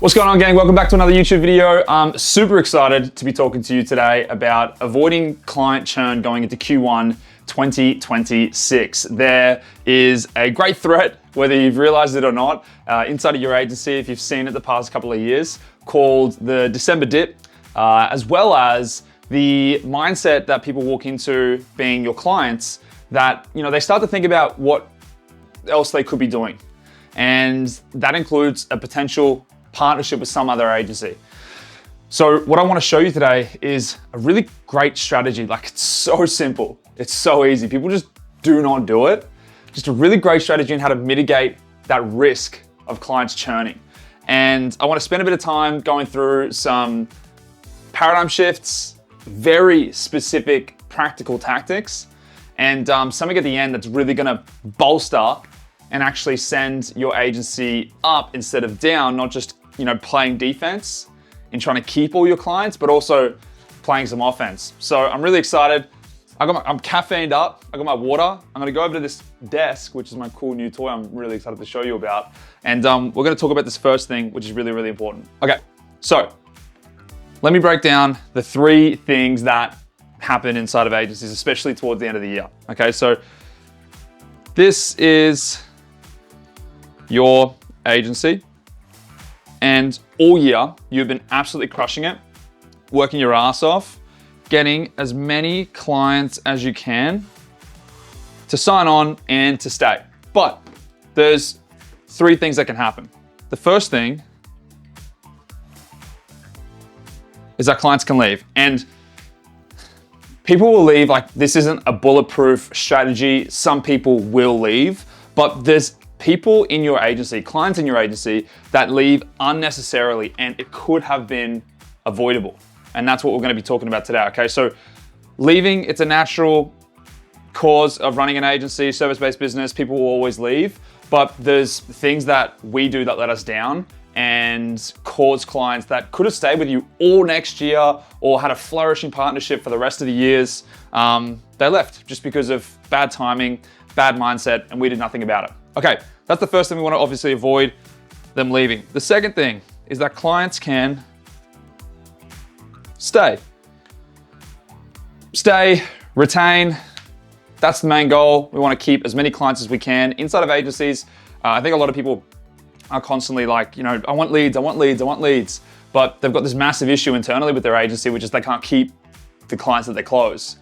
What's going on, gang? Welcome back to another YouTube video. I'm super excited to be talking to you today about avoiding client churn going into Q1 2026. There is a great threat, whether you've realized it or not, inside of your agency, if you've seen it the past couple of years, called the December dip, as well as the mindset that people walk into being your clients, that they start to think about what else they could be doing. And that includes a potential partnership with some other agency. So what I want to show you today is a really great strategy. Like, it's so simple. It's so easy. People just do not do it. Just a really great strategy on how to mitigate that risk of clients churning. And I want to spend a bit of time going through some paradigm shifts, very specific practical tactics, and something at the end that's really going to bolster and actually send your agency up instead of down, not just playing defense and trying to keep all your clients, but also playing some offense. So I'm really excited. I'm caffeined up. I got my water. I'm gonna go over to this desk, which is my cool new toy I'm really excited to show you about. And we're gonna talk about this first thing, which is really, really important. Okay, so let me break down the 3 things that happen inside of agencies, especially towards the end of the year. Okay, so this is your agency, and all year you've been absolutely crushing it, working your ass off, getting as many clients as you can to sign on and to stay. But there's 3 things that can happen. The first thing is that clients can leave, and people will leave. Like, this isn't a bulletproof strategy. Some people will leave, but there's people in your agency, clients in your agency, that leave unnecessarily, and it could have been avoidable. And that's what we're gonna be talking about today, okay? So leaving, it's a natural cause of running an agency, service-based business. People will always leave, but there's things that we do that let us down and cause clients that could have stayed with you all next year or had a flourishing partnership for the rest of the years. They left just because of bad timing, bad mindset, and we did nothing about it. Okay, that's the first thing we want to obviously avoid, them leaving. The second thing is that clients can stay. Stay, retain. That's the main goal. We want to keep as many clients as we can inside of agencies. I think a lot of people are constantly like, I want leads, I want leads, I want leads. But they've got this massive issue internally with their agency, which is they can't keep the clients that they close.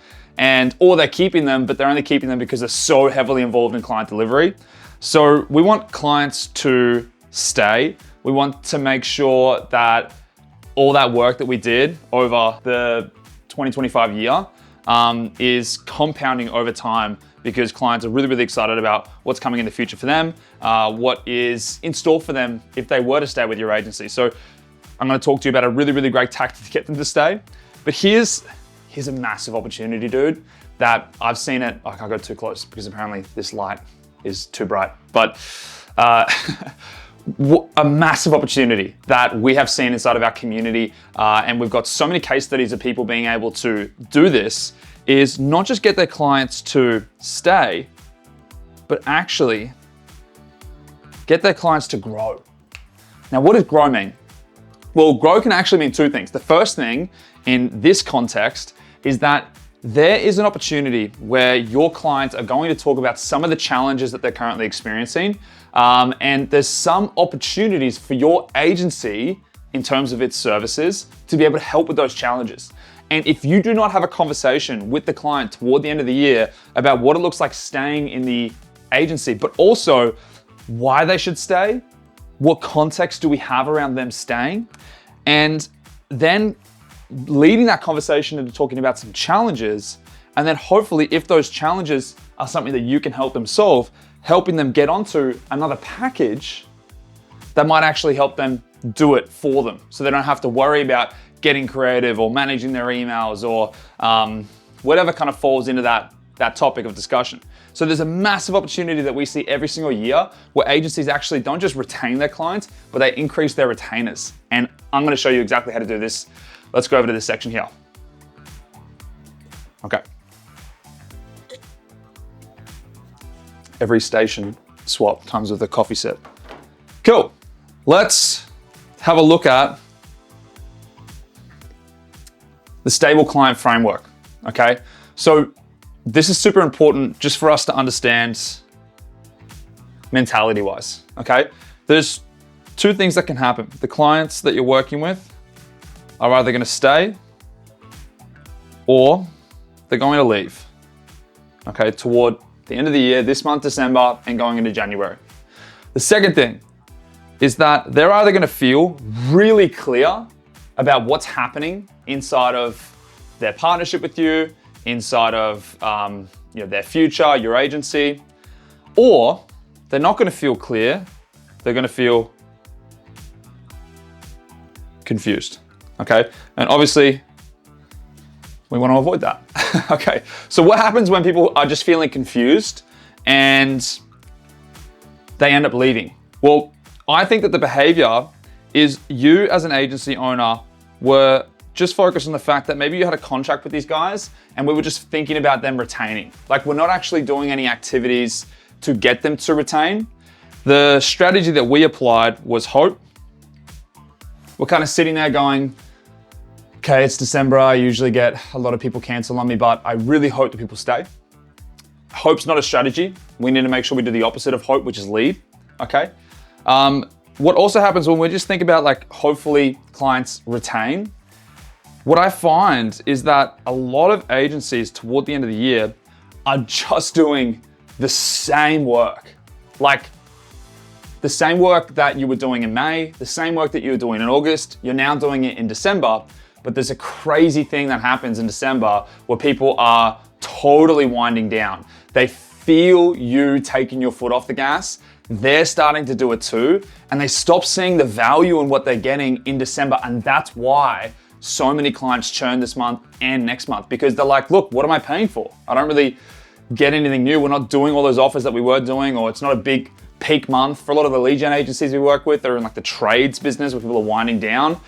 Or they're keeping them, but they're only keeping them because they're so heavily involved in client delivery. So we want clients to stay. We want to make sure that all that work that we did over the 2025 year is compounding over time, because clients are really, really excited about what's coming in the future for them, what is in store for them if they were to stay with your agency. So I'm gonna talk to you about a really, really great tactic to get them to stay. But here's a massive opportunity, dude, that I've seen it. I can't go too close because apparently this light is too bright, but a massive opportunity that we have seen inside of our community, and we've got so many case studies of people being able to do this, is not just get their clients to stay, but actually get their clients to grow. Now, what does grow mean? Well, grow can actually mean 2 things. The first thing in this context is that there is an opportunity where your clients are going to talk about some of the challenges that they're currently experiencing. And there's some opportunities for your agency in terms of its services to be able to help with those challenges. And if you do not have a conversation with the client toward the end of the year about what it looks like staying in the agency, but also why they should stay, what context do we have around them staying, and then leading that conversation into talking about some challenges, and then hopefully, if those challenges are something that you can help them solve, helping them get onto another package that might actually help them do it for them, so they don't have to worry about getting creative or managing their emails or whatever kind of falls into that topic of discussion. So there's a massive opportunity that we see every single year where agencies actually don't just retain their clients, but they increase their retainers. And I'm gonna show you exactly how to do this. Let's go over to this section here. Okay. Every station swap comes with a coffee set. Cool. Let's have a look at the stable client framework, okay? So this is super important just for us to understand mentality-wise, okay? There's two things that can happen. The clients that you're working with are either gonna stay or they're going to leave, okay, toward the end of the year, this month, December, and going into January. The second thing is that they're either gonna feel really clear about what's happening inside of their partnership with you, inside of their future, your agency, or they're not gonna feel clear, they're gonna feel confused, okay? And obviously, we wanna avoid that, okay? So what happens when people are just feeling confused and they end up leaving? Well, I think that the behavior is you as an agency owner were just focused on the fact that maybe you had a contract with these guys and we were just thinking about them retaining. Like, we're not actually doing any activities to get them to retain. The strategy that we applied was hope. We're kind of sitting there going, okay, it's December, I usually get a lot of people cancel on me, but I really hope that people stay. Hope's not a strategy. We need to make sure we do the opposite of hope, which is lead, okay? What also happens when we just think about, like, hopefully clients retain, what I find is that a lot of agencies toward the end of the year are just doing the same work. Like, the same work that you were doing in May, the same work that you were doing in August, you're now doing it in December, but there's a crazy thing that happens in December where people are totally winding down. They feel you taking your foot off the gas. They're starting to do it too, and they stop seeing the value in what they're getting in December, and that's why so many clients churn this month and next month, because they're like, look, what am I paying for? I don't really get anything new. We're not doing all those offers that we were doing, or it's not a big peak month. For a lot of the lead gen agencies we work with, they're in like the trades business where people are winding down.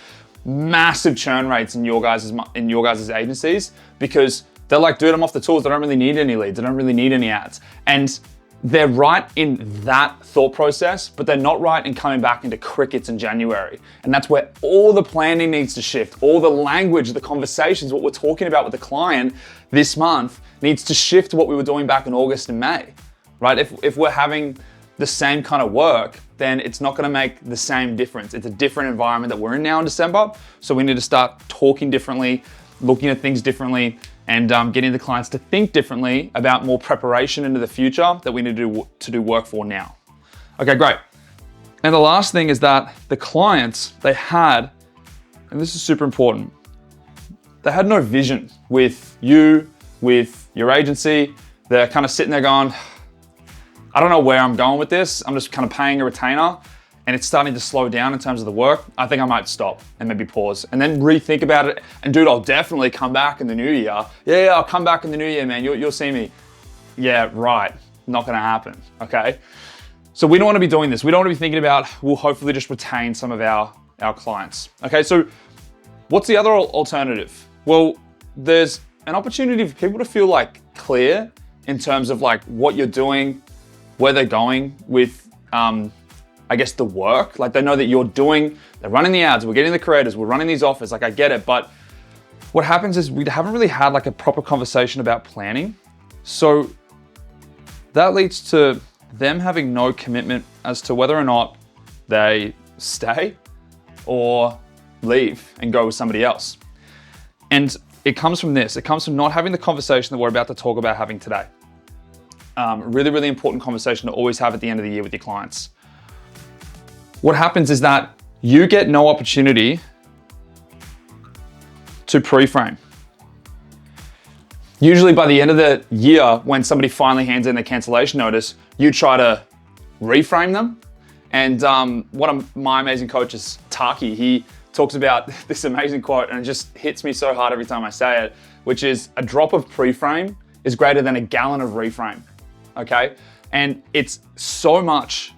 Massive churn rates in your guys' agencies, because they're like, dude, I'm off the tools. I don't really need any leads. I don't really need any ads. And they're right in that thought process, but they're not right in coming back into crickets in January. And that's where all the planning needs to shift. All the language, the conversations, what we're talking about with the client this month needs to shift to what we were doing back in August and May, right? If we're having the same kind of work, then it's not gonna make the same difference. It's a different environment that we're in now in December. So we need to start talking differently, looking at things differently, and getting the clients to think differently about more preparation into the future that we need to do work for now. Okay, great. And the last thing is that the clients, they had, and this is super important, they had no vision with you, with your agency. They're kind of sitting there going, I don't know where I'm going with this. I'm just kind of paying a retainer and it's starting to slow down in terms of the work. I think I might stop and maybe pause and then rethink about it. And dude, I'll definitely come back in the new year. Yeah, I'll come back in the new year, man. You'll see me. Yeah, right. Not gonna happen, okay? So we don't wanna be doing this. We don't wanna be thinking about, we'll hopefully just retain some of our clients. Okay, so what's the other alternative? Well, there's an opportunity for people to feel like clear in terms of like what you're doing, where they're going with, I guess, the work. Like, they know that they're running the ads, we're getting the creators, we're running these offers, like I get it. But what happens is we haven't really had like a proper conversation about planning. So that leads to them having no commitment as to whether or not they stay or leave and go with somebody else. And it comes from this. It comes from not having the conversation that we're about to talk about having today. Really, really important conversation to always have at the end of the year with your clients. What happens is that you get no opportunity to pre-frame. Usually by the end of the year, when somebody finally hands in their cancellation notice, you try to reframe them. And one of my amazing coaches, Taki, he talks about this amazing quote, and it just hits me so hard every time I say it, which is, a drop of pre-frame is greater than a gallon of reframe, okay? And it's so much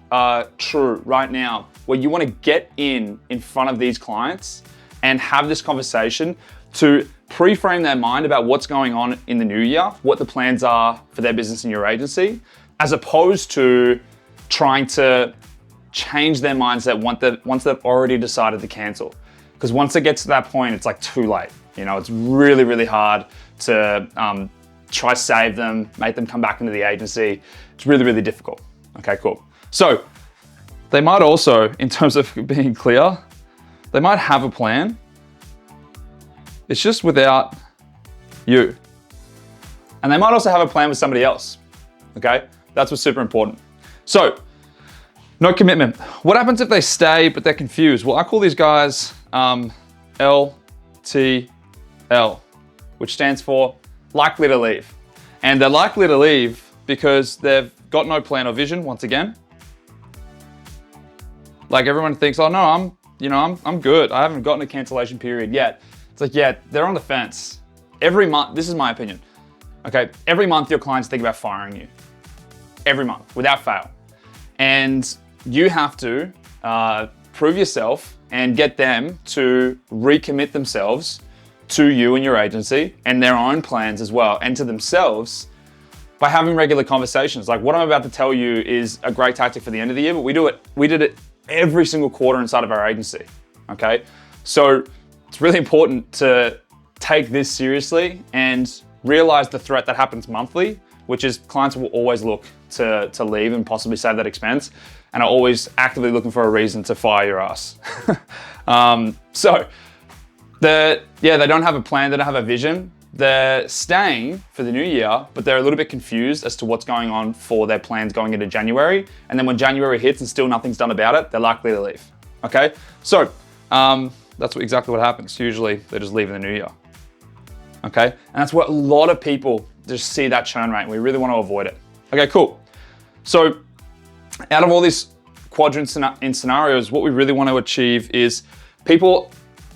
true right now, where you wanna get in front of these clients and have this conversation to pre-frame their mind about what's going on in the new year, what the plans are for their business and your agency, as opposed to trying to change their mindset once they've already decided to cancel. Because once it gets to that point, it's like too late. You know, it's really, really hard to try save them, make them come back into the agency. It's really, really difficult. Okay, cool. So they might also, in terms of being clear, they might have a plan. It's just without you. And they might also have a plan with somebody else. Okay, that's what's super important. So, no commitment. What happens if they stay but they're confused? Well, I call these guys LTL, which stands for likely to leave. And they're likely to leave because they've got no plan or vision, once again. Like everyone thinks, oh no, I'm good. I haven't gotten a cancellation period yet. It's like, yeah, they're on the fence. Every month, this is my opinion. Okay, every month your clients think about firing you. Every month, without fail. And you have to prove yourself and get them to recommit themselves to you and your agency and their own plans as well, and to themselves by having regular conversations. Like what I'm about to tell you is a great tactic for the end of the year, but we did it every single quarter inside of our agency, okay? So it's really important to take this seriously and realize the threat that happens monthly, which is clients will always look to leave and possibly save that expense, and are always actively looking for a reason to fire your ass. So they don't have a plan, they don't have a vision. They're staying for the new year, but they're a little bit confused as to what's going on for their plans going into January. And then when January hits and still nothing's done about it, they're likely to leave, okay? So that's exactly what happens. Usually they just leave in the new year, okay? And that's what a lot of people just see that churn rate, and we really want to avoid it. Okay, cool. So out of all these quadrants in scenarios, what we really want to achieve is people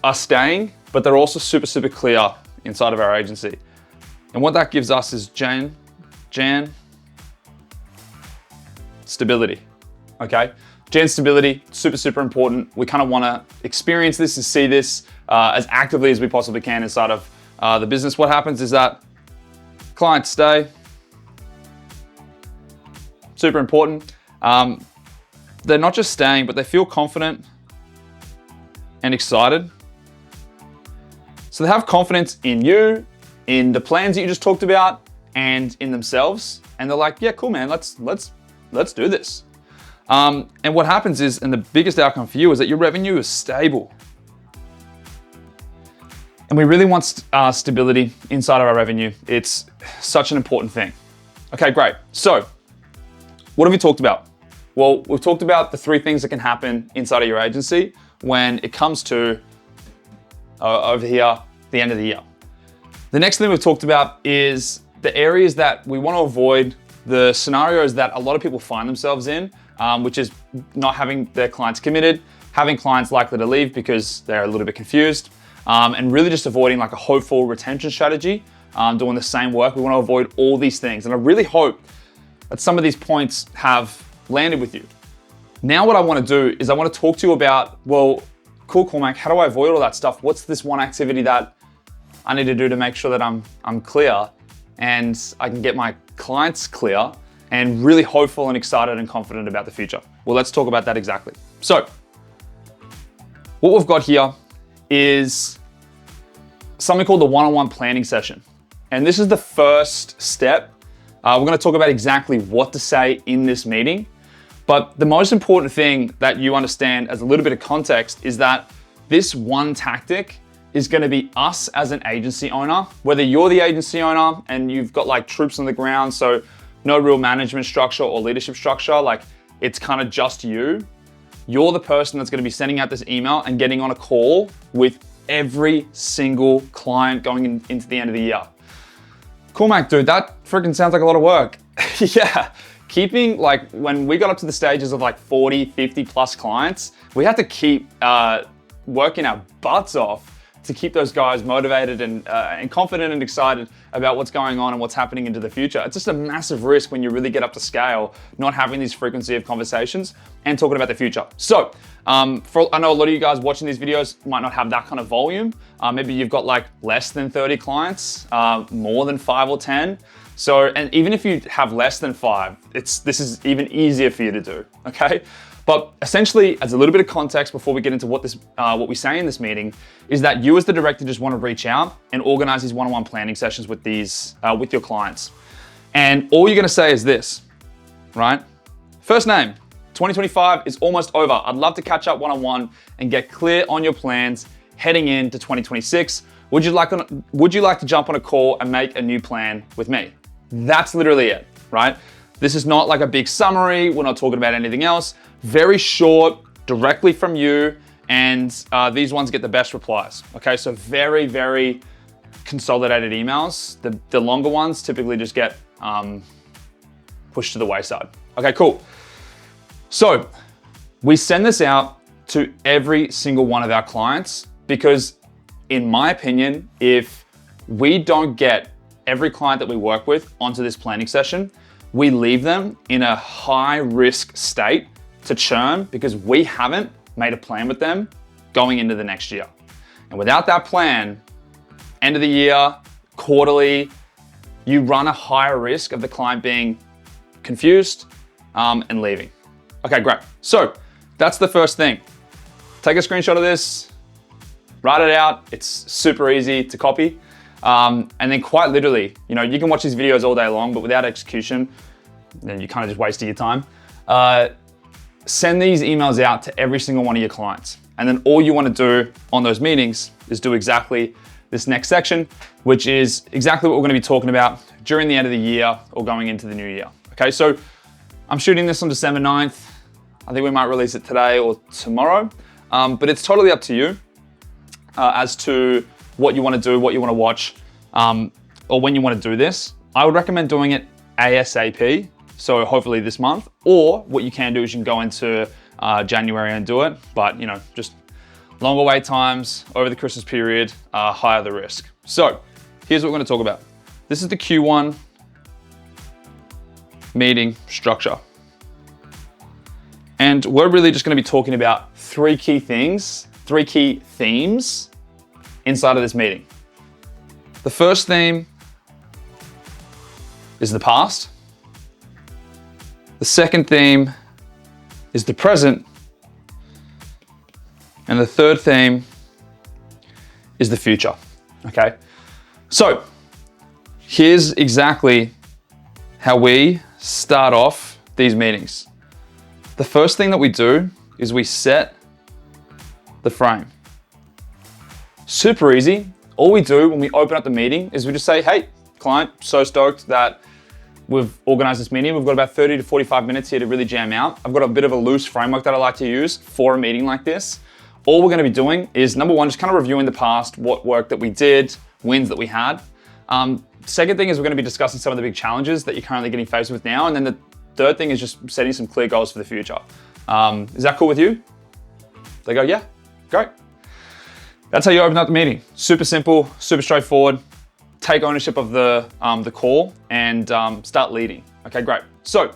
are staying, but they're also super, super clear inside of our agency. And what that gives us is Jan, stability, okay? Jan stability, super, super important. We kind of want to experience this and see this as actively as we possibly can inside of the business. What happens is that clients stay, super important. They're not just staying, but they feel confident and excited. So they have confidence in you, in the plans that you just talked about, and in themselves. And they're like, yeah, cool, man, let's do this. And what happens is, and the biggest outcome for you is that your revenue is stable. And we really want stability inside of our revenue. It's such an important thing. Okay, great. So what have we talked about? Well, we've talked about the 3 things that can happen inside of your agency when it comes to over here, the end of the year. The next thing we've talked about is the areas that we want to avoid, the scenarios that a lot of people find themselves in, which is not having their clients committed, having clients likely to leave because they're a little bit confused, and really just avoiding like a hopeful retention strategy, doing the same work. We want to avoid all these things. And I really hope that some of these points have landed with you. Now what I want to do is I want to talk to you about, well, cool, Cormac, how do I avoid all that stuff? What's this one activity that I need to do to make sure that I'm clear and I can get my clients clear and really hopeful and excited and confident about the future? Well, let's talk about that exactly. So what we've got here is something called the one-on-one planning session. And this is the first step. We're going to talk about exactly what to say in this meeting. But the most important thing that you understand as a little bit of context is that this one tactic is going to be us as an agency owner, whether you're the agency owner and you've got like troops on the ground, so no real management structure or leadership structure, like it's kind of just you. You're the person that's going to be sending out this email and getting on a call with every single client going into the end of the year. Cool, Mac, dude, that freaking sounds like a lot of work. Yeah. Keeping, like, when we got up to the stages of like 40, 50 plus clients, we had to keep working our butts off to keep those guys motivated and confident and excited about what's going on and what's happening into the future. It's just a massive risk when you really get up to scale, not having this frequency of conversations and talking about the future. So I know a lot of you guys watching these videos might not have that kind of volume. Maybe you've got like less than 30 clients, more than 5 or 10. So, and even if you have less than 5, this is even easier for you to do, okay? But essentially, as a little bit of context before we get into what we say in this meeting, is that you as the director just want to reach out and organize these one-on-one planning sessions with with your clients. And all you're going to say is this, right? First name, 2025 is almost over. I'd love to catch up one-on-one and get clear on your plans heading into 2026. Would you like to jump on a call and make a new plan with me? That's literally it, right? This is not like a big summary. We're not talking about anything else. Very short, directly from you, and these ones get the best replies. Okay, so very, very consolidated emails. The longer ones typically just get pushed to the wayside. Okay, cool. So we send this out to every single one of our clients because, in my opinion, if we don't get every client that we work with onto this planning session, we leave them in a high risk state to churn because we haven't made a plan with them going into the next year. And without that plan, end of the year, quarterly, you run a higher risk of the client being confused and leaving. Okay, great. So that's the first thing. Take a screenshot of this, write it out. It's super easy to copy. And then quite literally, you can watch these videos all day long, but without execution, then you kind of just wasted your time. Send these emails out to every single one of your clients. And then all you want to do on those meetings is do exactly this next section, which is exactly what we're going to be talking about during the end of the year or going into the new year. Okay, so I'm shooting this on December 9th. I think we might release it today or tomorrow, but it's totally up to you as to what you want to do, what you want to watch, or when you want to do this. I would recommend doing it ASAP, so hopefully this month, or what you can do is you can go into January and do it, but just longer wait times over the Christmas period, higher the risk. So here's what we're going to talk about. This is the Q1 meeting structure. And we're really just going to be talking about three key themes inside of this meeting. The first theme is the past. The second theme is the present. And the third theme is the future. Okay? So here's exactly how we start off these meetings. The first thing that we do is we set the frame. Super easy. All we do when we open up the meeting is we just say, hey, client, so stoked that we've organized this meeting. We've got about 30 to 45 minutes here to really jam out. I've got a bit of a loose framework that I like to use for a meeting like this. All we're going to be doing is, number one, just kind of reviewing the past, what work that we did, wins that we had. Second thing is we're going to be discussing some of the big challenges that you're currently getting faced with now. And then the third thing is just setting some clear goals for the future. Is that cool with you? They go, yeah, great. That's how you open up the meeting. Super simple, super straightforward. Take ownership of the call and start leading. Okay, great. So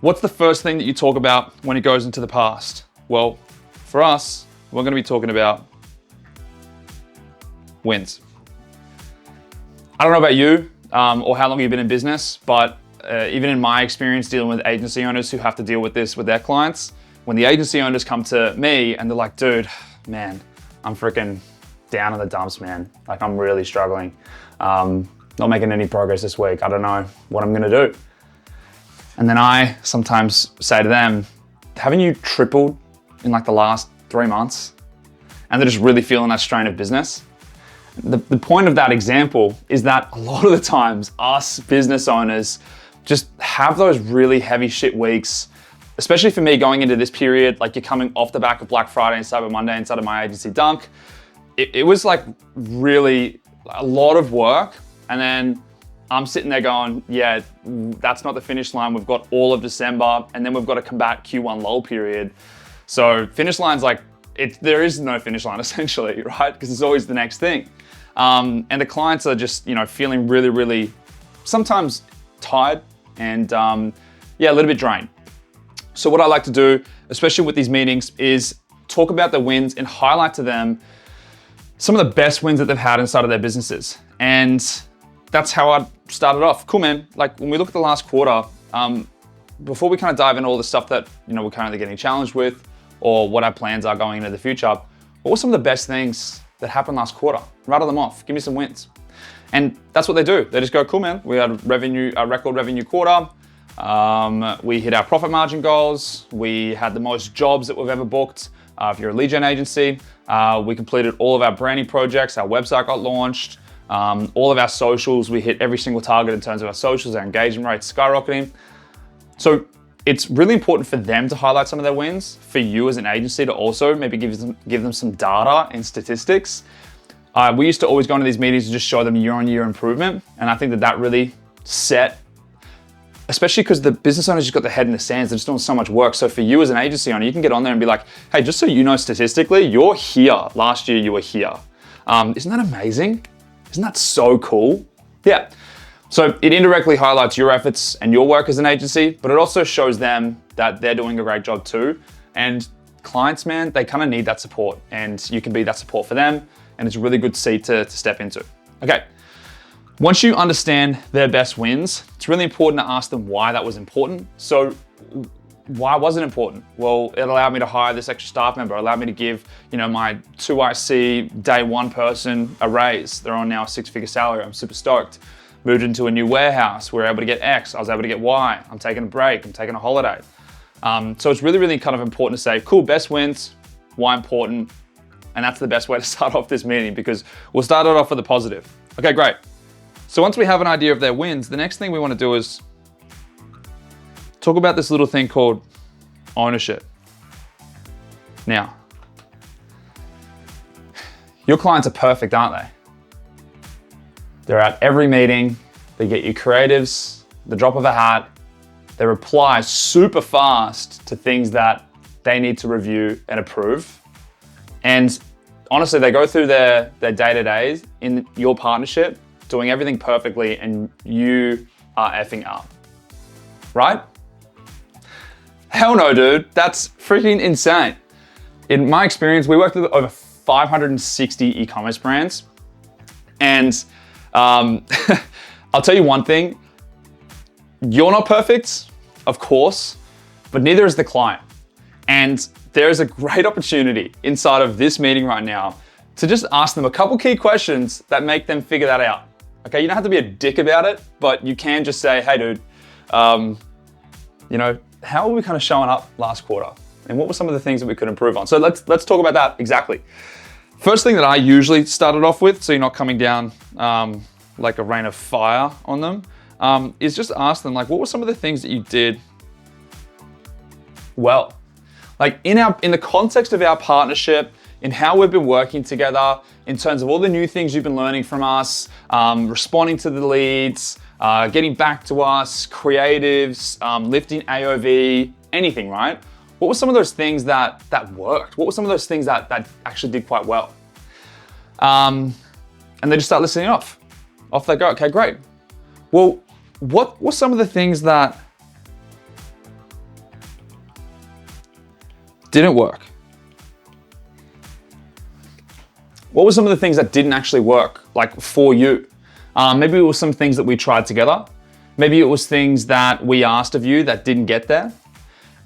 what's the first thing that you talk about when it goes into the past? Well, for us, we're going to be talking about wins. I don't know about you or how long you've been in business, but even in my experience dealing with agency owners who have to deal with this with their clients, when the agency owners come to me and they're like, dude, man, I'm freaking down in the dumps, man. Like, I'm really struggling. Not making any progress this week. I don't know what I'm gonna do. And then I sometimes say to them, haven't you tripled in like the last 3 months? And they're just really feeling that strain of business. The point of that example is that a lot of the times us business owners just have those really heavy shit weeks, especially for me going into this period. Like, you're coming off the back of Black Friday and Cyber Monday inside of my agency Dunk. It was like really a lot of work. And then I'm sitting there going, yeah, that's not the finish line. We've got all of December and then we've got to combat Q1 lull period. So finish line's like, there is no finish line essentially, right? Because it's always the next thing. And the clients are just, feeling really, really sometimes tired and a little bit drained. So what I like to do, especially with these meetings, is talk about the wins and highlight to them some of the best wins that they've had inside of their businesses. And that's how I started off. Cool, man. Like, when we look at the last quarter, before we kind of dive into all the stuff that we're currently getting challenged with, or what our plans are going into the future, what were some of the best things that happened last quarter? Rattle them off. Give me some wins. And that's what they do. They just go, cool, man. We had a record revenue quarter. We hit our profit margin goals. We had the most jobs that we've ever booked. If you're a lead gen agency, we completed all of our branding projects. Our website got launched. All of our socials, we hit every single target in terms of our socials. Our engagement rates skyrocketing. So it's really important for them to highlight some of their wins, for you as an agency to also maybe give them some data and statistics. We used to always go into these meetings and just show them year-on-year improvement. And I think that really set, especially because the business owners just got their head in the sands, they're just doing so much work. So for you as an agency owner, you can get on there and be like, hey, just so you know statistically, you're here. Last year you were here. Isn't that amazing? Isn't that so cool? Yeah. So it indirectly highlights your efforts and your work as an agency, but it also shows them that they're doing a great job too. And clients, man, they kind of need that support, and you can be that support for them. And it's a really good seat to step into. Okay. Once you understand their best wins, it's really important to ask them why that was important. So why was it important? Well, it allowed me to hire this extra staff member. It allowed me to give, my 2IC day one person a raise. They're on now a 6-figure salary. I'm super stoked. Moved into a new warehouse. We were able to get X. I was able to get Y. I'm taking a break. I'm taking a holiday. So it's really, really kind of important to say, cool, best wins, why important? And that's the best way to start off this meeting, because we'll start it off with a positive. Okay, great. So once we have an idea of their wins, the next thing we want to do is talk about this little thing called ownership. Now, your clients are perfect, aren't they? They're at every meeting. They get you creatives, the drop of a hat. They reply super fast to things that they need to review and approve. And honestly, they go through their day-to-days in your partnership, doing everything perfectly, and you are effing up, right? Hell no, dude. That's freaking insane. In my experience, we worked with over 560 e-commerce brands. And I'll tell you one thing. You're not perfect, of course, but neither is the client. And there is a great opportunity inside of this meeting right now to just ask them a couple key questions that make them figure that out. Okay, you don't have to be a dick about it, but you can just say, hey dude, how are we kind of showing up last quarter? And what were some of the things that we could improve on? So let's talk about that exactly. First thing that I usually started off with, so you're not coming down like a rain of fire on them, is just ask them, like, what were some of the things that you did well? Like in the context of our partnership, in how we've been working together, in terms of all the new things you've been learning from us, responding to the leads, getting back to us, creatives, lifting AOV, anything, right? What were some of those things that worked? What were some of those things that actually did quite well? And they just start listening off. Off they go. Okay, great. Well, what were some of the things that didn't work? What were some of the things that didn't actually work, like for you? Maybe it was some things that we tried together. Maybe it was things that we asked of you that didn't get there.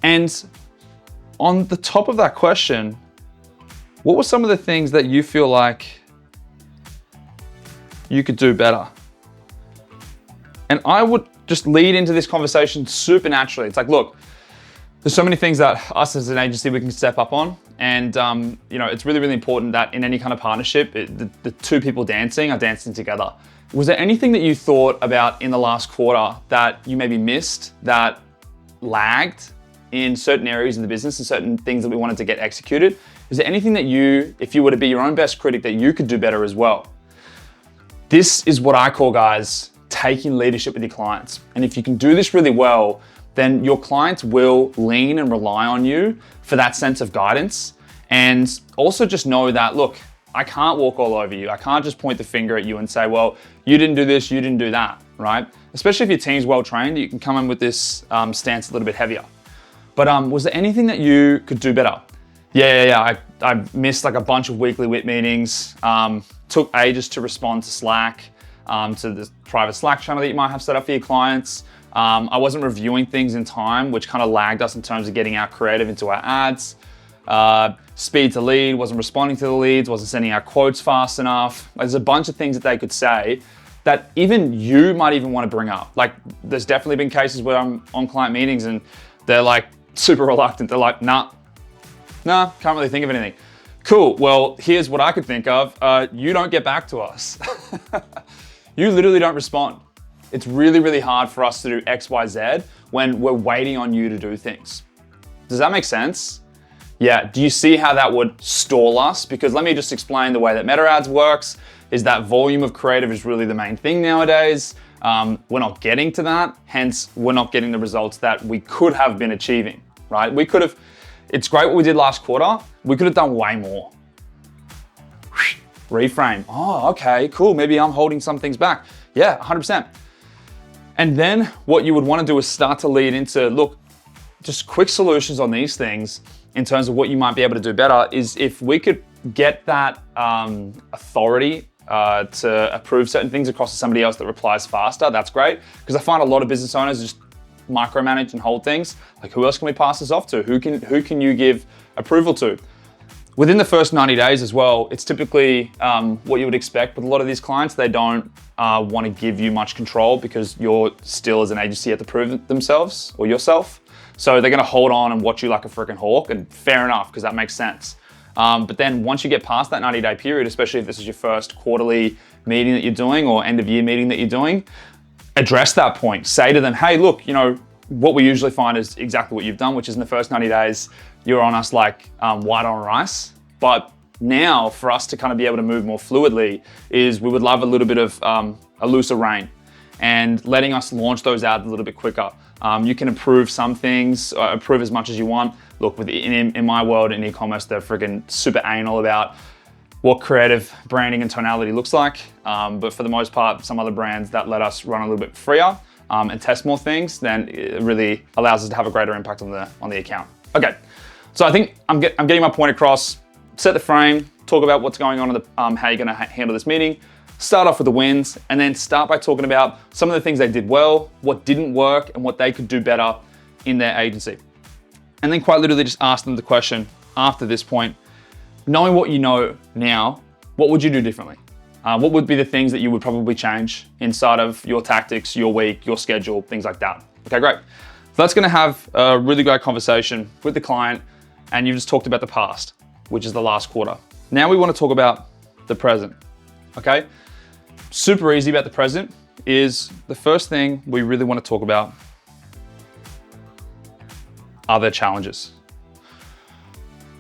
And on the top of that question, what were some of the things that you feel like you could do better? And I would just lead into this conversation super naturally. It's like, look, there's so many things that us as an agency, we can step up on. And, it's really, really important that in any kind of partnership, the two people dancing are dancing together. Was there anything that you thought about in the last quarter that you maybe missed, that lagged in certain areas of the business and certain things that we wanted to get executed? Is there anything that you, if you were to be your own best critic, that you could do better as well? This is what I call, guys, taking leadership with your clients. And if you can do this really well, then your clients will lean and rely on you for that sense of guidance. And also just know that, look, I can't walk all over you. I can't just point the finger at you and say, well, you didn't do this, you didn't do that, right? Especially if your team's well-trained, you can come in with this stance a little bit heavier. But was there anything that you could do better? Yeah. I missed like a bunch of weekly WIT meetings, took ages to respond to Slack, to the private Slack channel that you might have set up for your clients. I wasn't reviewing things in time, which kind of lagged us in terms of getting our creative into our ads. Speed to lead, wasn't responding to the leads, wasn't sending out quotes fast enough. There's a bunch of things that they could say that even you might even want to bring up. Like, there's definitely been cases where I'm on client meetings and they're like super reluctant. They're like, nah, can't really think of anything. Cool, well, here's what I could think of. You don't get back to us. You literally don't respond. It's really, really hard for us to do X, Y, Z when we're waiting on you to do things. Does that make sense? Yeah, do you see how that would stall us? Because let me just explain the way that meta ads works is that volume of creative is really the main thing nowadays. We're not getting to that, hence we're not getting the results that we could have been achieving, right? It's great what we did last quarter. We could have done way more. Reframe. Oh, okay, cool. Maybe I'm holding some things back. Yeah, 100%. And then what you would want to do is start to lead into, look, just quick solutions on these things in terms of what you might be able to do better is if we could get that authority to approve certain things across to somebody else that replies faster, that's great. Because I find a lot of business owners just micromanage and hold things. Like, who else can we pass this off to? Who can you give approval to? Within the first 90 days as well, it's typically what you would expect with a lot of these clients. They don't want to give you much control because you're still, as an agency, have to prove themselves or yourself. So they're going to hold on and watch you like a freaking hawk, and fair enough, because that makes sense. But then once you get past that 90-day period, especially if this is your first quarterly meeting that you're doing or end of year meeting that you're doing, address that point. Say to them, hey, look, what we usually find is exactly what you've done, which is in the first 90 days, you're on us like white on rice. But now for us to kind of be able to move more fluidly is we would love a little bit of a looser rein and letting us launch those out a little bit quicker. You can approve some things, approve as much as you want. Look, in my world, in e-commerce, they're freaking super anal about what creative branding and tonality looks like. But for the most part, some other brands that let us run a little bit freer and test more things, then it really allows us to have a greater impact on the account. Okay, so I think I'm getting my point across. Set the frame, talk about what's going on in how you're gonna handle this meeting. Start off with the wins, and then start by talking about some of the things they did well, what didn't work, and what they could do better in their agency. And then quite literally just ask them the question after this point, knowing what you know now, what would you do differently? What would be the things that you would probably change inside of your tactics, your week, your schedule, things like that? Okay, great. So that's gonna have a really great conversation with the client, and you've just talked about the past, which is the last quarter. Now we wanna talk about the present, okay? Super easy about the present is the first thing we really want to talk about are their challenges.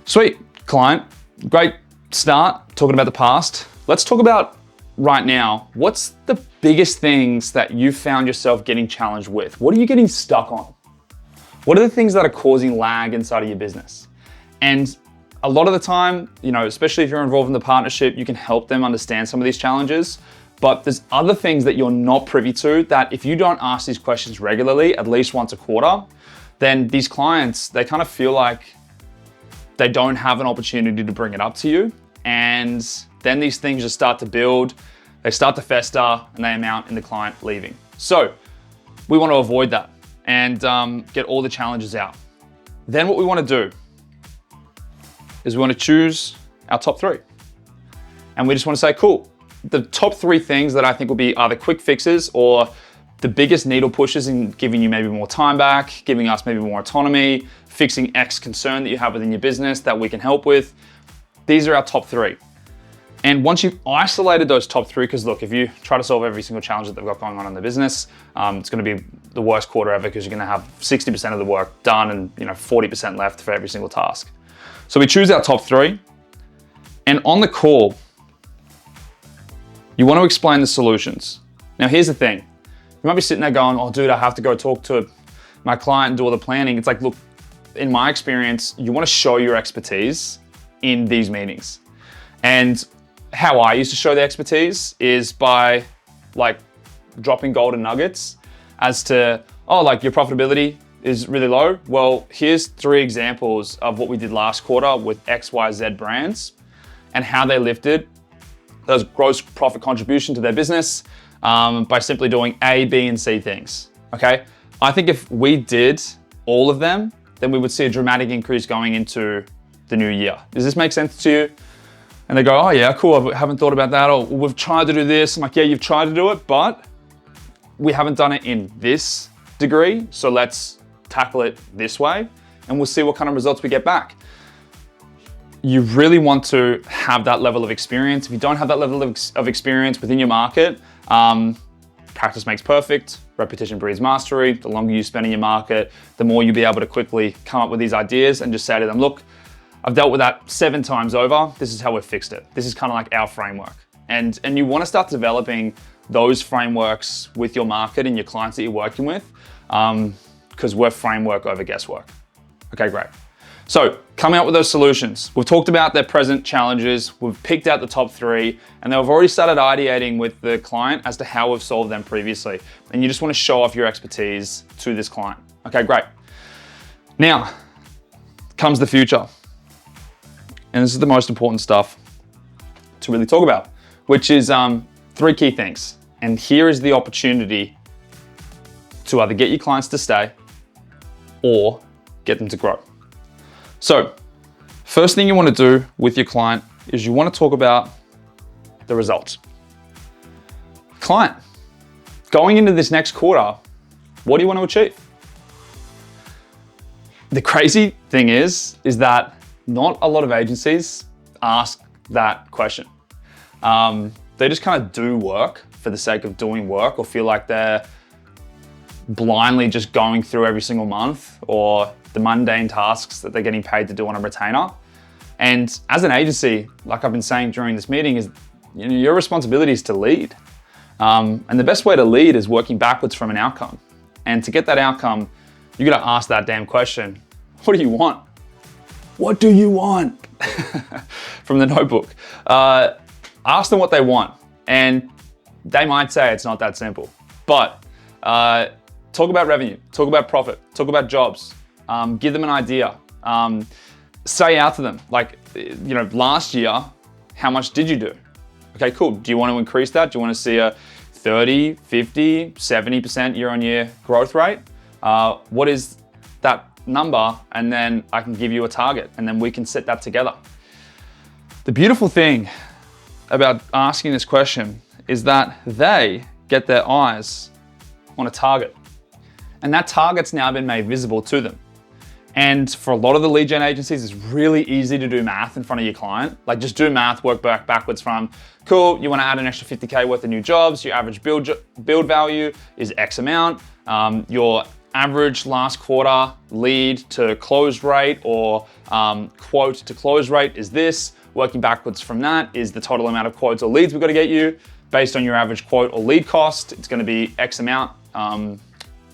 Sweet, client, great start talking about the past. Let's talk about right now. What's the biggest things that you found yourself getting challenged with? What are you getting stuck on? What are the things that are causing lag inside of your business? And a lot of the time, especially if you're involved in the partnership, you can help them understand some of these challenges. But there's other things that you're not privy to that if you don't ask these questions regularly, at least once a quarter, then these clients, they kind of feel like they don't have an opportunity to bring it up to you. And then these things just start to build, they start to fester, and they amount in the client leaving. So we want to avoid that and get all the challenges out. Then what we want to do is we want to choose our top 3. And we just want to say, cool, the top 3 things that I think will be either quick fixes or the biggest needle pushes in giving you maybe more time back, giving us maybe more autonomy, fixing X concern that you have within your business that we can help with. These are our top 3. And once you've isolated those top 3, because look, if you try to solve every single challenge that they've got going on in the business, it's going to be the worst quarter ever because you're going to have 60% of the work done and 40% left for every single task. So we choose our top 3, and on the call, you want to explain the solutions. Now, here's the thing. You might be sitting there going, oh, dude, I have to go talk to my client and do all the planning. It's like, look, in my experience, you want to show your expertise in these meetings. And how I used to show the expertise is by dropping golden nuggets as to, your profitability is really low. Well, here's 3 examples of what we did last quarter with XYZ brands and how they lifted those gross profit contribution to their business by simply doing A, B, and C things, okay? I think if we did all of them, then we would see a dramatic increase going into the new year. Does this make sense to you? And they go, oh yeah, cool, I haven't thought about that. Or we've tried to do this. I'm like, yeah, you've tried to do it, but we haven't done it in this degree. So let's tackle it this way and we'll see what kind of results we get back. You really want to have that level of experience. If you don't have that level of experience within your market, practice makes perfect, repetition breeds mastery. The longer you spend in your market, the more you'll be able to quickly come up with these ideas and just say to them, look, I've dealt with that 7 times over. This is how we've fixed it. This is kind of like our framework. And you want to start developing those frameworks with your market and your clients that you're working with, because we're framework over guesswork. Okay, great. So coming up with those solutions. We've talked about their present challenges. We've picked out the top 3, and then we've already started ideating with the client as to how we've solved them previously. And you just want to show off your expertise to this client. Okay, great. Now comes the future. And this is the most important stuff to really talk about, which is 3 key things. And here is the opportunity to either get your clients to stay or get them to grow. So first thing you want to do with your client is you want to talk about the results. Client, going into this next quarter, what do you want to achieve? The crazy thing is that not a lot of agencies ask that question. They just kind of do work for the sake of doing work, or feel like they're blindly just going through every single month, or the mundane tasks that they're getting paid to do on a retainer. And as an agency, like I've been saying during this meeting, is your responsibility is to lead. And the best way to lead is working backwards from an outcome. And to get that outcome, you got to ask that damn question. What do you want? What do you want? From the notebook. Ask them what they want. And they might say it's not that simple. But talk about revenue, talk about profit, talk about jobs, give them an idea. Say out to them, like, last year, how much did you do? Okay, cool. Do you want to increase that? Do you want to see a 30, 50, 70% year-on-year growth rate? What is that number? And then I can give you a target, and then we can set that together. The beautiful thing about asking this question is that they get their eyes on a target, and that target's now been made visible to them. And for a lot of the lead gen agencies, it's really easy to do math in front of your client. Like, just do math, work backwards from, cool, you want to add an extra 50K worth of new jobs, your average build value is X amount, your average last quarter lead to close rate, or quote to close rate is this. Working backwards from that is the total amount of quotes or leads we've got to get you. Based on your average quote or lead cost, it's going to be X amount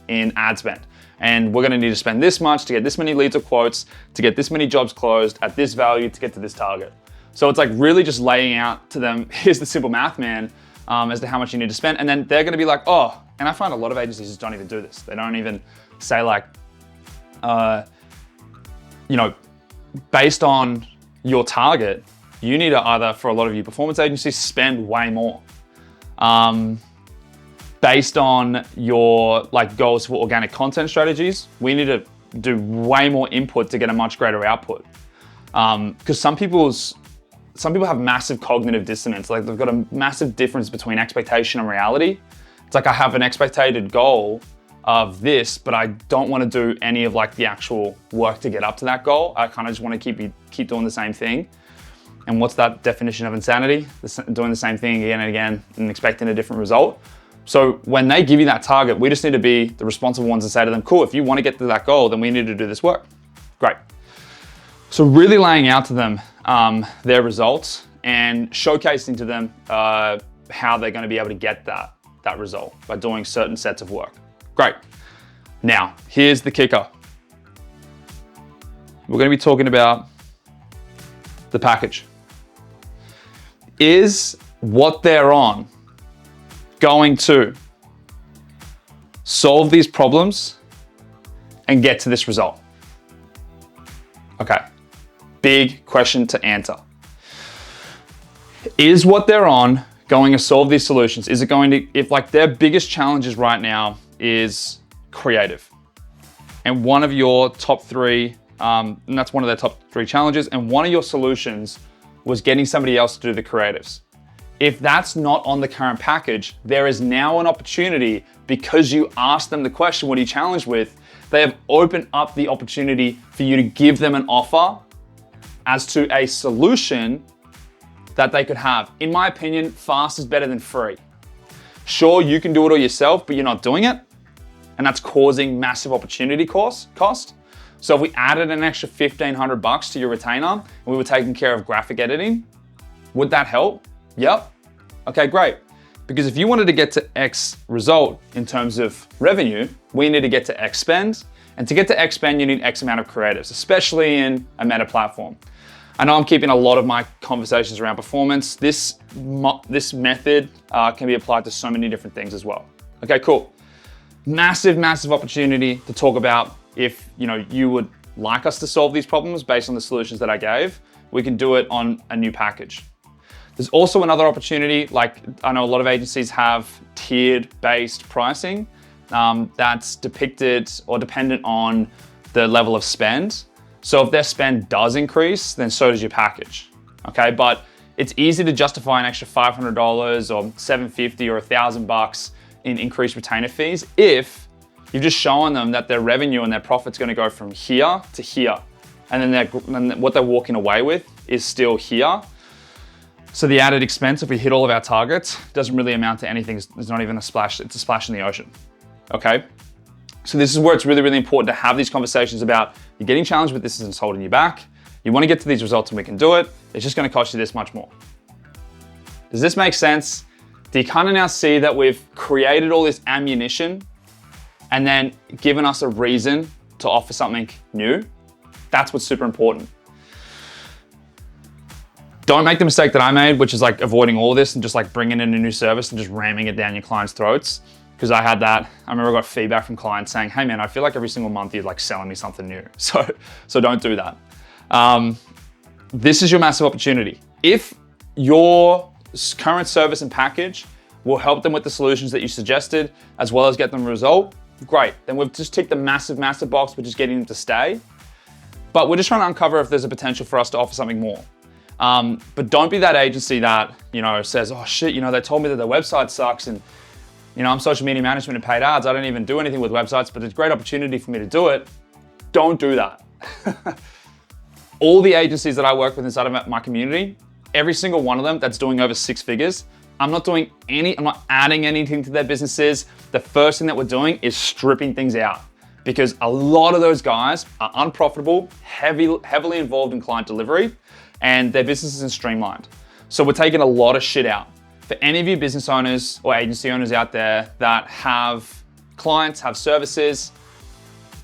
in ad spend. And we're going to need to spend this much to get this many leads or quotes, to get this many jobs closed at this value to get to this target. So it's like really just laying out to them, here's the simple math, man, as to how much you need to spend. And then they're going to be like, oh, and I find a lot of agencies just don't even do this. They don't even say like, based on your target, you need to either, for a lot of you performance agencies, spend way more. Based on your goals for organic content strategies, we need to do way more input to get a much greater output. Because some people have massive cognitive dissonance. Like, they've got a massive difference between expectation and reality. It's like, I have an expected goal of this, but I don't want to do any of the actual work to get up to that goal. I kind of just want to keep doing the same thing. And what's that definition of insanity? Doing the same thing again and again and expecting a different result. So when they give you that target, we just need to be the responsible ones and say to them, cool, if you want to get to that goal, then we need to do this work. Great. So really laying out to them their results and showcasing to them how they're going to be able to get that result by doing certain sets of work. Great. Now, here's the kicker. We're going to be talking about the package. Is what they're on going to solve these problems and get to this result? Okay, big question to answer. Is what they're on going to solve these solutions? Is it going to, if their biggest challenges right now is creative. And one of your top three, and that's one of their top three challenges, and one of your solutions was getting somebody else to do the creatives. If that's not on the current package, there is now an opportunity, because you asked them the question, what are you challenged with? They have opened up the opportunity for you to give them an offer as to a solution that they could have. In my opinion, fast is better than free. Sure, you can do it all yourself, but you're not doing it. And that's causing massive opportunity cost. So if we added an extra $1,500 to your retainer and we were taking care of graphic editing, would that help? Yep. Okay, great. Because if you wanted to get to X result in terms of revenue, we need to get to X spend. And to get to X spend, you need X amount of creatives, especially in a meta platform. I know I'm keeping a lot of my conversations around performance. This method can be applied to so many different things as well. Okay, cool. Massive, massive opportunity to talk about. If you would like us to solve these problems based on the solutions that I gave, we can do it on a new package. There's also another opportunity, like I know a lot of agencies have tiered-based pricing that's depicted or dependent on the level of spend. So if their spend does increase, then so does your package, okay? But it's easy to justify an extra $500 or $750 or $1,000 in increased retainer fees if you've just shown them that their revenue and their profit's gonna go from here to here. And then what they're walking away with is still here. So the added expense, if we hit all of our targets, doesn't really amount to anything. It's not even a splash, it's a splash in the ocean, okay? So this is where it's really, really important to have these conversations about you're getting challenged with this and it's holding you back. You wanna get to these results and we can do it. It's just gonna cost you this much more. Does this make sense? Do you kind of now see that we've created all this ammunition and then given us a reason to offer something new? That's what's super important. Don't make the mistake that I made, which is like avoiding all this and just like bringing in a new service and just ramming it down your clients' throats. Because I had that. I remember I got feedback from clients saying, hey man, I feel like every single month you're like selling me something new. So don't do that. This is your massive opportunity. If your current service and package will help them with the solutions that you suggested, as well as get them a result, great. Then we've just ticked the massive, massive box, which is getting them to stay. But we're just trying to uncover if there's a potential for us to offer something more. But don't be that agency that, says, oh shit, they told me that their website sucks and, I'm social media management and paid ads. I don't even do anything with websites, but it's a great opportunity for me to do it. Don't do that. All the agencies that I work with inside of my community, every single one of them that's doing over 6 figures, I'm not adding anything to their businesses. The first thing that we're doing is stripping things out because a lot of those guys are unprofitable, heavily involved in client delivery, and their business isn't streamlined. So we're taking a lot of shit out. For any of you business owners or agency owners out there that have clients, have services,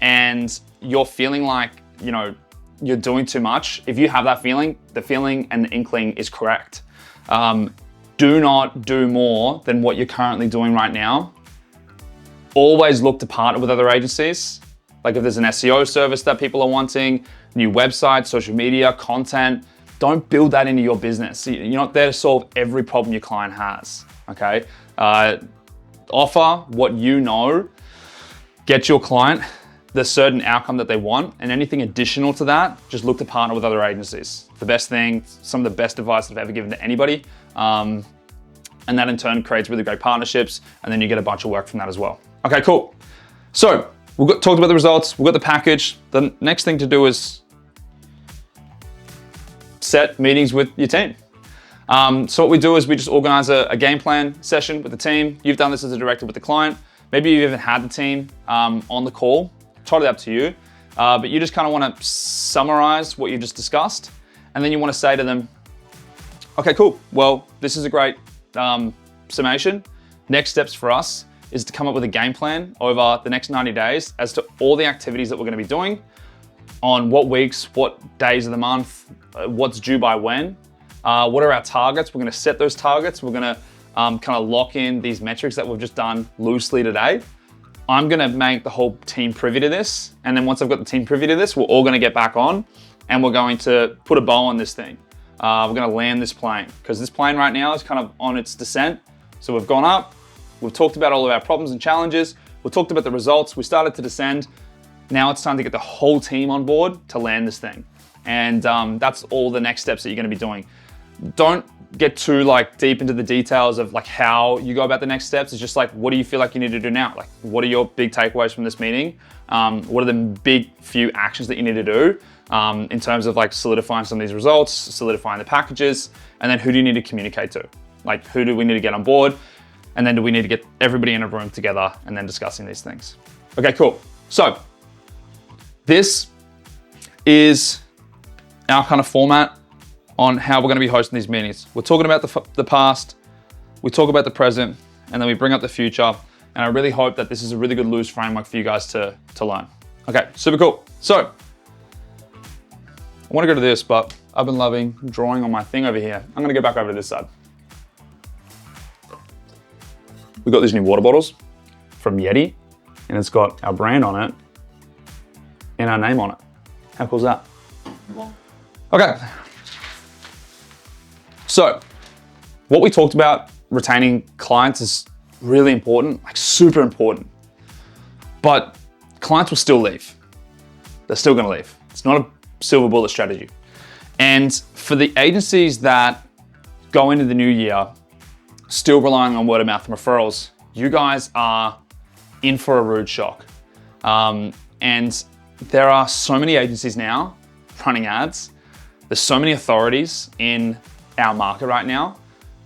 and you're feeling like, you're doing too much, if you have that feeling, the feeling and the inkling is correct. Do not do more than what you're currently doing right now. Always look to partner with other agencies. Like if there's an SEO service that people are wanting, new website, social media, content, don't build that into your business. You're not there to solve every problem your client has, okay? Offer what you know, get your client the certain outcome that they want, and anything additional to that, just look to partner with other agencies. The best thing, some of the best advice I've ever given to anybody, and that in turn creates really great partnerships, and then you get a bunch of work from that as well. Okay, cool. So we've talked about the results, we've got the package. The next thing to do is set meetings with your team. So what we do is we just organize a game plan session with the team. You've done this as a director with the client. Maybe you've even had the team on the call. Totally up to you. But you just kind of want to summarize what you just discussed. And then you want to say to them, okay, cool. Well, this is a great summation. Next steps for us is to come up with a game plan over the next 90 days as to all the activities that we're going to be doing on what weeks, what days of the month, what's due by when, what are our targets. We're going to set those targets. We're going to kind of lock in these metrics that we've just done loosely today. I'm going to make the whole team privy to this. And then once I've got the team privy to this, we're all going to get back on and we're going to put a bow on this thing. We're going to land this plane because this plane right now is kind of on its descent. So we've gone up, we've talked about all of our problems and challenges. We're We talked about the results. We started to descend. Now it's time to get the whole team on board to land this thing. And that's all the next steps that you're gonna be doing. Don't get too deep into the details of how you go about the next steps. It's just what do you feel like you need to do now? What are your big takeaways from this meeting? What are the big few actions that you need to do in terms of solidifying some of these results, solidifying the packages, and then who do you need to communicate to? Who do we need to get on board? And then do we need to get everybody in a room together and then discussing these things? Okay, cool. So this is our kind of format on how we're going to be hosting these meetings. We're talking about the past, we talk about the present, and then we bring up the future. And I really hope that this is a really good loose framework for you guys to learn. Okay, super cool. So I want to go to this, but I've been loving drawing on my thing over here. I'm going to go back over to this side. We've got these new water bottles from Yeti, and it's got our brand on it and our name on it. How cool is that? Okay. So what we talked about, retaining clients, is really important, super important. But clients will still leave. They're still gonna leave. It's not a silver bullet strategy. And for the agencies that go into the new year still relying on word of mouth and referrals, you guys are in for a rude shock. And there are so many agencies now running ads. There's so many authorities in our market right now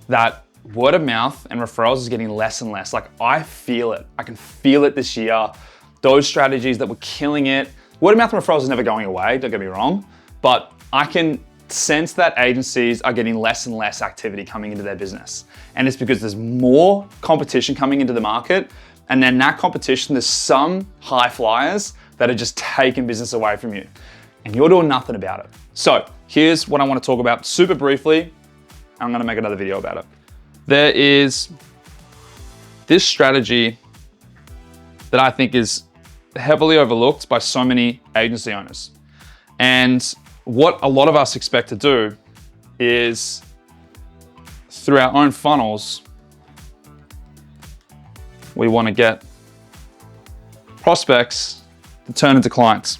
that word of mouth and referrals is getting less and less. I feel it. I can feel it this year. Those strategies that were killing it. Word of mouth and referrals is never going away, don't get me wrong, but I can sense that agencies are getting less and less activity coming into their business. And it's because there's more competition coming into the market. And then that competition, there's some high flyers that are just taking business away from you. And you're doing nothing about it. So here's what I want to talk about super briefly. I'm going to make another video about it. There is this strategy that I think is heavily overlooked by so many agency owners. And what a lot of us expect to do is, through our own funnels, we want to get prospects to turn into clients.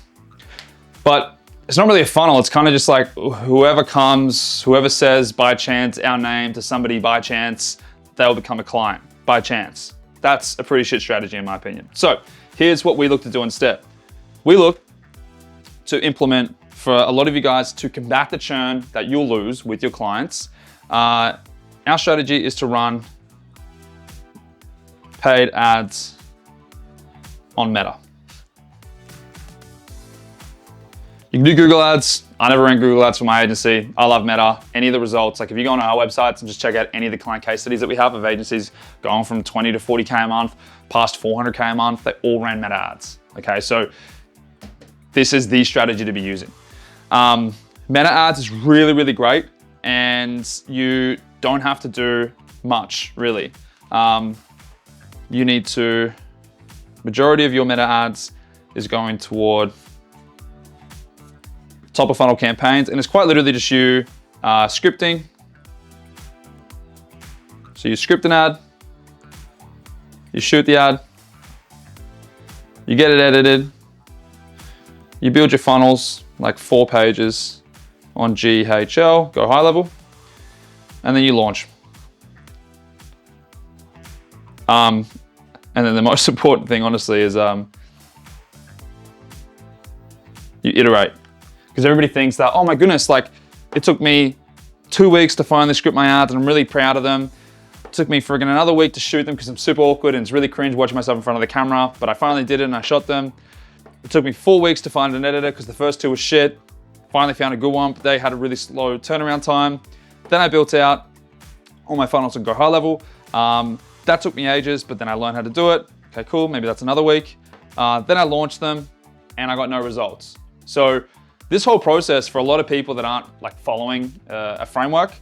But it's not really a funnel. It's kind of just whoever comes, whoever says by chance our name to somebody by chance, they'll become a client by chance. That's a pretty shit strategy in my opinion. So here's what we look to do instead. We look to implement, for a lot of you guys, to combat the churn that you'll lose with your clients. Our strategy is to run paid ads on Meta. You can do Google ads. I never ran Google ads for my agency. I love Meta. Any of the results, if you go on our websites and just check out any of the client case studies that we have of agencies going from 20 to 40K a month, past 400K a month, they all ran Meta ads. Okay, so this is the strategy to be using. Meta ads is really, really great, and you don't have to do much, really. You need to, majority of your Meta ads is going toward top of funnel campaigns, and it's quite literally just you scripting. So you script an ad, you shoot the ad, you get it edited, you build your funnels, 4 pages on GHL, go high level, and then you launch. And then the most important thing, honestly, is you iterate. Because everybody thinks that, oh my goodness, it took me 2 weeks to finally script my ads and I'm really proud of them. It took me friggin' another week to shoot them because I'm super awkward and it's really cringe watching myself in front of the camera, but I finally did it and I shot them. It took me 4 weeks to find an editor because the first 2 were shit. Finally found a good one, but they had a really slow turnaround time. Then I built out all my funnels and go high level. That took me ages, but then I learned how to do it. Okay, cool, maybe that's another week. Then I launched them and I got no results. So this whole process, for a lot of people that aren't following a framework,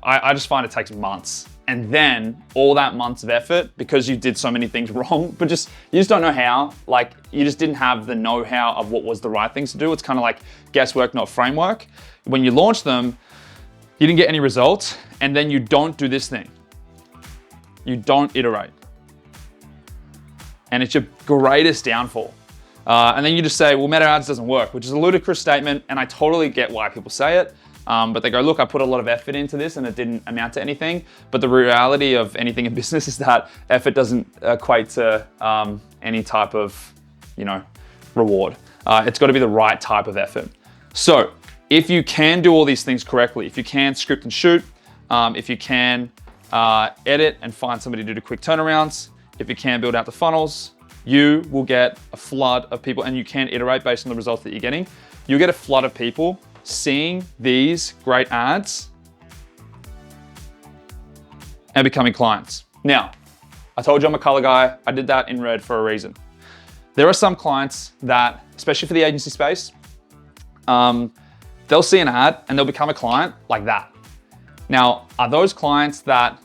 I just find it takes months. And then all that months of effort, because you did so many things wrong, but you just don't know how, you just didn't have the know-how of what was the right things to do. It's kind of like guesswork, not framework. When you launch them, you didn't get any results, and then you don't do this thing. You don't iterate. and it's your greatest downfall. And then you just say, well, meta ads doesn't work, which is a ludicrous statement, and I totally get why people say it. But they go, look, I put a lot of effort into this and it didn't amount to anything. But the reality of anything in business is that effort doesn't equate to any type of, reward. It's got to be the right type of effort. So if you can do all these things correctly, if you can script and shoot, if you can edit and find somebody to do quick turnarounds, if you can build out the funnels, you will get a flood of people, and you can iterate based on the results that you're getting. You'll get a flood of people seeing these great ads and becoming clients. Now, I told you I'm a color guy. I did that in red for a reason. There are some clients that, especially for the agency space, they'll see an ad and they'll become a client like that. Now, are those clients that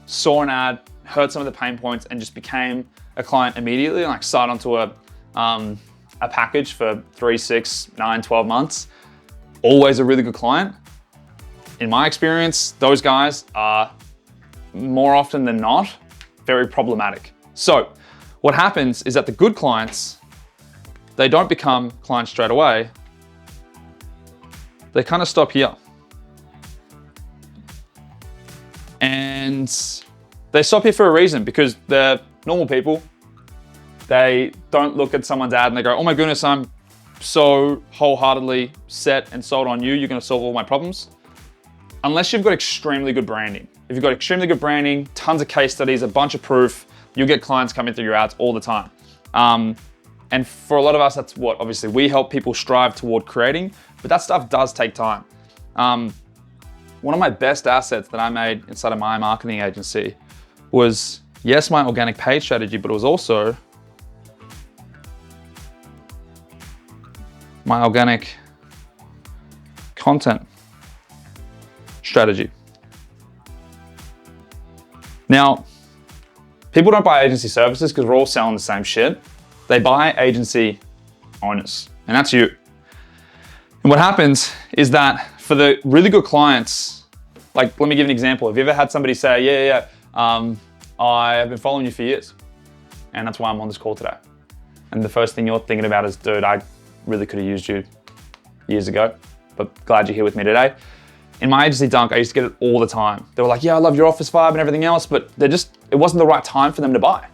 saw an ad, heard some of the pain points, and just became a client immediately, like signed onto a package for 3, 6, 9, 12 months, always a really good client? In my experience, those guys are more often than not very problematic. So what happens is that the good clients, they don't become clients straight away. They kind of stop here. And they stop here for a reason, because they're normal people. They don't look at someone's ad and they go, oh my goodness, I'm so wholeheartedly set and sold on you. You're going to solve all my problems. Unless you've got extremely good branding. If you've got extremely good branding, tons of case studies, a bunch of proof, you'll get clients coming through your ads all the time. And for a lot of us, that's what obviously we help people strive toward creating, but that stuff does take time. One of my best assets that I made inside of my marketing agency was, yes, my organic page strategy, but it was also my organic content strategy. Now, people don't buy agency services because we're all selling the same shit. They buy agency owners, and that's you. And what happens is that for the really good clients, like, let me give an example. Have you ever had somebody say, I have been following you for years, and that's why I'm on this call today. And the first thing you're thinking about is, dude, I really could have used you years ago, but glad you're here with me today. In my agency dunk, I used to get it all the time. They were like, yeah, I love your office vibe and everything else, but it wasn't the right time for them to buy,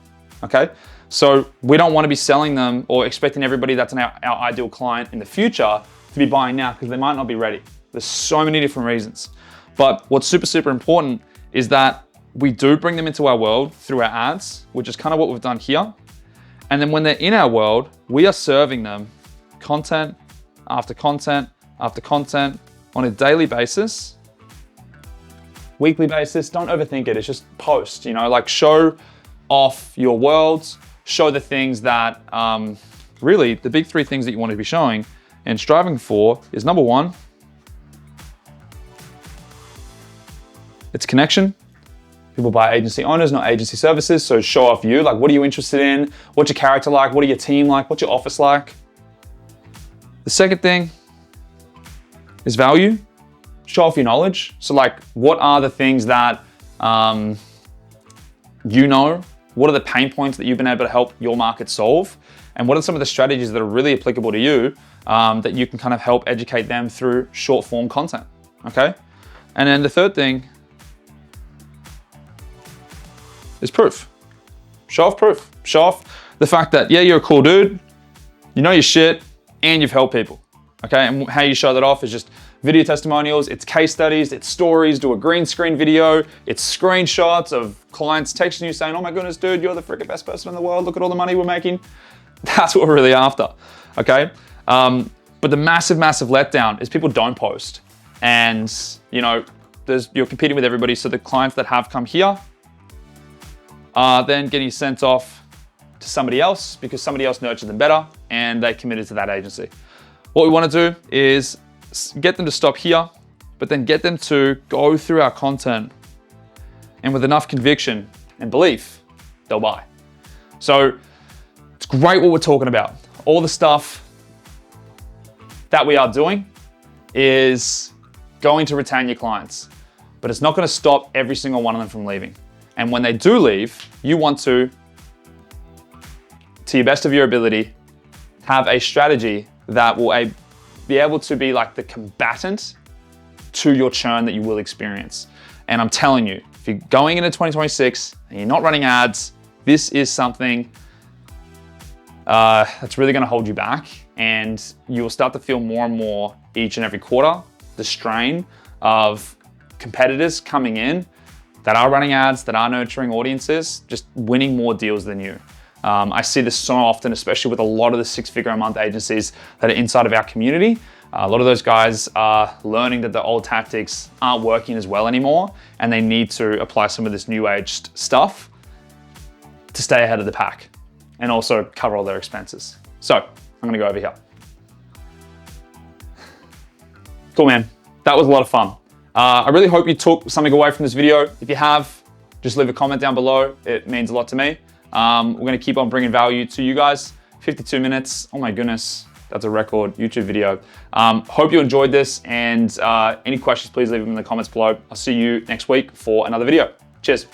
okay? So we don't want to be selling them or expecting everybody that's our ideal client in the future to be buying now, because they might not be ready. There's so many different reasons. But what's super, super important is that we do bring them into our world through our ads, which is kind of what we've done here. And then when they're in our world, we are serving them content after content after content on a daily basis, weekly basis. Don't overthink it. It's just post, like show off your worlds, show the things that, really the big 3 things that you want to be showing and striving for is, number 1, it's connection. People buy agency owners, not agency services. So show off you. Like, what are you interested in? What's your character like? What are your team like? What's your office like? The second thing is value. Show off your knowledge. So like, what are the things that what are the pain points that you've been able to help your market solve? And what are some of the strategies that are really applicable to you that you can kind of help educate them through short form content, okay? And then the third thing is proof. Show off proof. Show off the fact that, yeah, you're a cool dude, you know your shit, and you've helped people, okay? And how you show that off is just video testimonials, it's case studies, it's stories, do a green screen video, it's screenshots of clients texting you saying, oh my goodness, dude, you're the freaking best person in the world, look at all the money we're making. That's what we're really after, okay? But the massive, massive letdown is people don't post. And, you're competing with everybody, so the clients that have come here are then getting sent off to somebody else because somebody else nurtured them better and they committed to that agency. What we want to do is get them to stop here, but then get them to go through our content, and with enough conviction and belief, they'll buy. So it's great what we're talking about. All the stuff that we are doing is going to retain your clients, but it's not going to stop every single one of them from leaving. And when they do leave, you want to to your best of your ability, have a strategy that will be able to be like the combatant to your churn that you will experience. And I'm telling you, if you're going into 2026 and you're not running ads, this is something that's really gonna hold you back, and you will start to feel more and more each and every quarter the strain of competitors coming in that are running ads, that are nurturing audiences, just winning more deals than you. I see this so often, especially with a lot of the 6-figure-a-month agencies that are inside of our community. A lot of those guys are learning that the old tactics aren't working as well anymore, and they need to apply some of this new age stuff to stay ahead of the pack and also cover all their expenses. So I'm gonna go over here. Cool, man. That was a lot of fun. I really hope you took something away from this video. If you have, just leave a comment down below. It means a lot to me. We're gonna keep on bringing value to you guys. 52 minutes, oh my goodness. That's a record YouTube video. Hope you enjoyed this, and any questions, please leave them in the comments below. I'll see you next week for another video. Cheers.